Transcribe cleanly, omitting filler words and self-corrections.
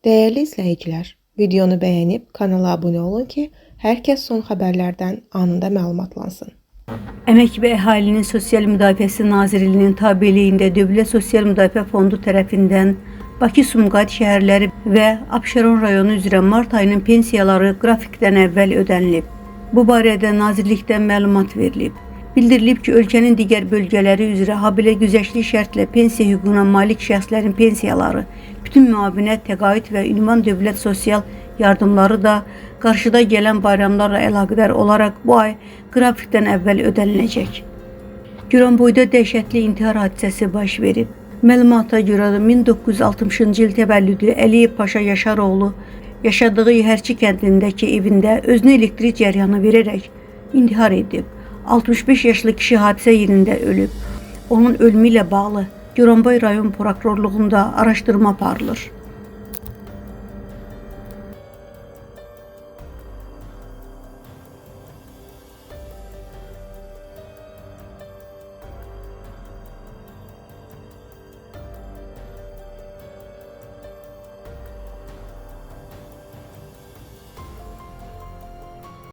Değerli izləyicilər, videonu bəyənib kanala abunə olun ki, hər kəs son xəbərlərdən anında məlumatlansın. Əmək və Əhalinin Sosial Müdafiəsi Nazirliyinin tabeliyində Dövlət Sosial Müdafiə Fondu tərəfindən Bakı, Sumqayıt şəhərləri və Abşeron rayonu üzrə mart ayının pensiyaları qrafikdən əvvəl ödənilib. Bu barədə Nazirlikdən məlumat verilib. Bildirilib ki, ölkənin digər bölgələri üzrə habelə güzəştli şərtlə pensiya hüququna malik şəxslərin pensiyaları, bütün müavinət, təqaüd və ünvan dövlət sosial yardımları da qarşıda gələn bayramlarla əlaqədar olaraq bu ay qrafikdən əvvəl ödəniləcək. Goranboyda dəhşətli intihar hadisəsi baş verib. Məlumata görə 1960-cı il təvəllüdlü Əliyev Paşa Yaşaroğlu yaşadığı Yəhərçi kəndindəki evində özünə elektrik cəryanı verərək intihar edib. 65 yaşlı kişi hadisə yerində ölüb. Onun ölümü ilə bağlı Goranboy rayon prokurorluğunda araşdırma aparılır.